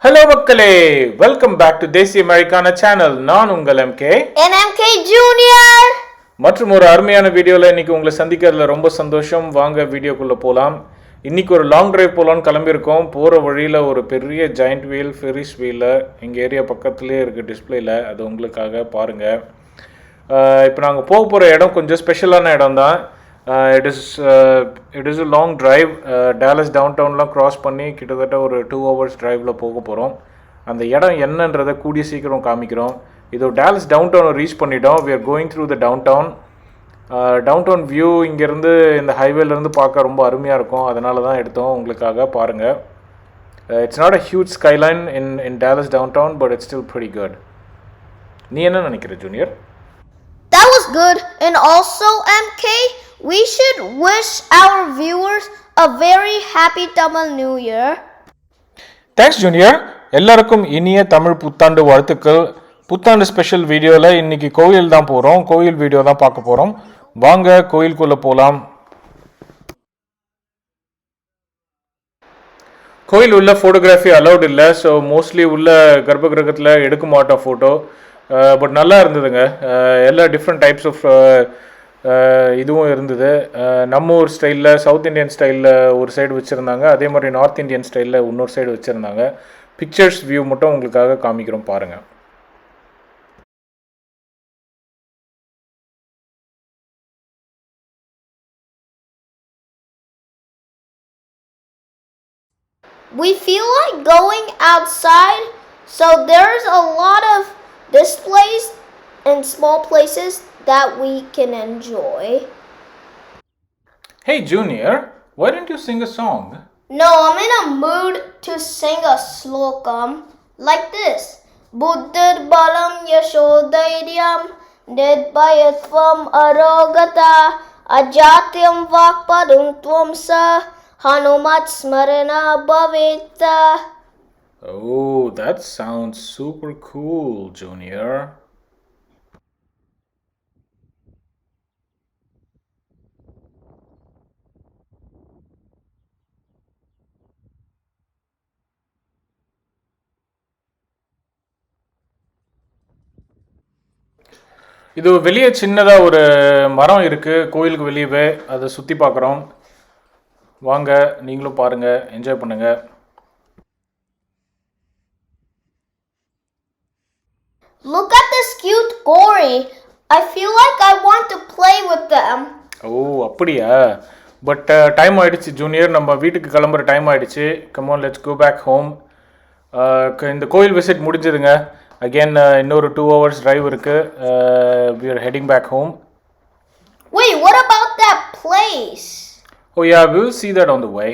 Hello மக்களே, welcome back to Desi Americana channel. நான் உங்கள் எம்கே ஜூனியர். மற்றும் ஒரு அருமையான வீடியோவில் இன்னைக்கு உங்களை சந்திக்கிறதுல ரொம்ப சந்தோஷம். வாங்க வீடியோக்குள்ளே போகலாம். இன்னைக்கு ஒரு லாங் டிரைவ் போகலான்னு கிளம்பியிருக்கோம். போகிற வழியில் ஒரு பெரிய ஜாயிண்ட் வீல் ஃபெரிஸ் வீலில் எங்கள் ஏரியா பக்கத்துலேயே இருக்குது டிஸ்பிளேயில், அது உங்களுக்காக பாருங்கள். இப்போ நாங்கள் போக போகிற இடம் கொஞ்சம் ஸ்பெஷலான இடம் தான். It is a long drive. Dallas town டவுன்லாம் க்ராஸ் பண்ணி கிட்டத்தட்ட ஒரு 2 hours டிரைவில் போக போகிறோம். அந்த இடம் என்னன்றதை கூடிய சீக்கிரம் காமிக்கிறோம். இதோ டேலஸ் டவுன் டவுனை ரீச் பண்ணிட்டோம். We are going through the downtown view இங்கேருந்து இந்த ஹைவேலேருந்து பார்க்க ரொம்ப அருமையாக இருக்கும். அதனால தான் எடுத்தோம் உங்களுக்காக பாருங்கள். It's not a huge skyline in Dallas downtown, but it's still pretty good. நீ என்ன நினைக்கிற junior? That was good. And also, MK, we should wish our viewers a very happy Tamil New Year. Thanks junior. எல்லாருக்கும் இனிய தமிழ் புத்தாண்டு வாழ்த்துக்கள். புத்தாண்டு special வீடியோவில் இன்னைக்கு கோயில் தான் போகிறோம். கோயில் வீடியோ தான் பார்க்க போகிறோம். வாங்க கோயிலுக்குள்ளே போகலாம். கோயில் உள்ள ஃபோட்டோகிராஃபி அலௌட் இல்லை. ஸோ மோஸ்ட்லி உள்ள கர்ப்ப கிரகத்தில் எடுக்க மாட்டோம் ஃபோட்டோ. பட் நல்லா இருந்ததுங்க. எல்லா டிஃப்ரெண்ட் டைப்ஸ் ஆஃப் இதுவும் இருந்தது. நம்ம ஊர் ஸ்டைலில், சவுத் இண்டியன் ஸ்டைலில் ஒரு சைடு வச்சுருந்தாங்க. அதே மாதிரி நார்த் இந்தியன் ஸ்டைலில் இன்னொரு சைடு வச்சுருந்தாங்க. பிக்சர்ஸ் வியூ மட்டும் உங்களுக்காக காமிக்கிறோம் பாருங்கள். We feel like going outside, so there's a lot of displays and small places that we can enjoy. Hey Junior, why don't you sing a song? No, I'm in a mood to sing a slokam like this. Buddhir balam yashodairyam nidbayatvam arogata ajatyam vakpadum tvamsa hanumat smarana bhaveta. Oh, that sounds super cool, Junior. இது வெளியே சின்னதாக ஒரு மரம் இருக்குது கோயிலுக்கு வெளியவே. அதை சுற்றி பார்க்குறோம். வாங்க நீங்களும் பாருங்கள், என்ஜாய் பண்ணுங்கள். Look at this cute gory. I feel like I want to play with them. ஓ அப்படியா? பட் டைம் ஆகிடுச்சு ஜூனியர். நம்ம வீட்டுக்கு கிளம்புற டைம் ஆகிடுச்சு. Come on, let's go back home. இந்த கோயில் விசிட் முடிஞ்சதுங்க. அகெயின் இன்னொரு 2 hours டிரைவ் இருக்குது. we are heading back home. Wait, what about that place? Oh yeah, we will see that on the way.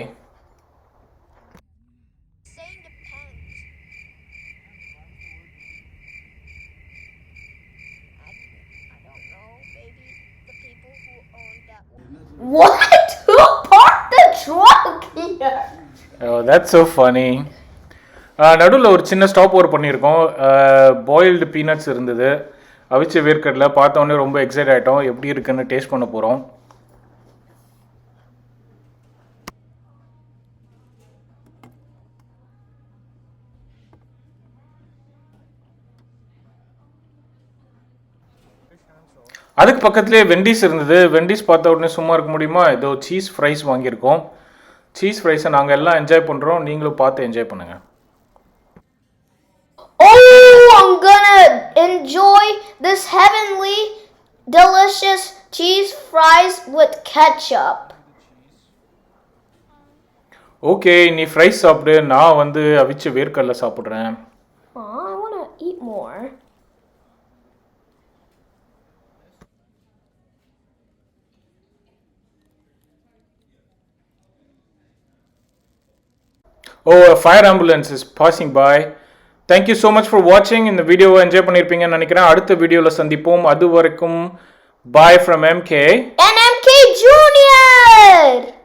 What? Who parked the truck here? Oh, that's so funny. நடுவில் ஒரு சின்ன stop over பண்ணியிருக்கோம். Boiled peanuts இருந்தது, அவிச்ச வேர்க்கடலை. பார்த்தோன்னே ரொம்ப excite ஆகிட்டோம். எப்படி இருக்குன்னு டேஸ்ட் பண்ண போகிறோம். அதுக்கு பக்கத்துலேயே வெண்டிஸ் இருந்தது. வெண்டிஸ் பார்த்த உடனே சும்மா இருக்க முடியுமா? ஏதோ சீஸ் ஃப்ரைஸ் வாங்கியிருக்கோம். சீஸ் ஃப்ரைஸை நாங்கள் எல்லாம் என்ஜாய் பண்ணுறோம். நீங்களும் பார்த்து என்ஜாய் பண்ணுங்கள். Oh, I'm gonna enjoy this heavenly, delicious cheese fries with ketchup. Okay, நீ ஃப்ரைஸ் சாப்பிடு. நான் வந்து அவிச்ச வேர்க்கடலை சாப்பிட்றேன். I want to eat more. Oh, a fire ambulance is passing by. Thank you so much for watching. இந்த வீடியோவை enjoy பண்ணியிருப்பீங்கன்னு நினைக்கிறேன். அடுத்த வீடியோவில் சந்திப்போம். அது வரைக்கும் bye from MK and MK Junior.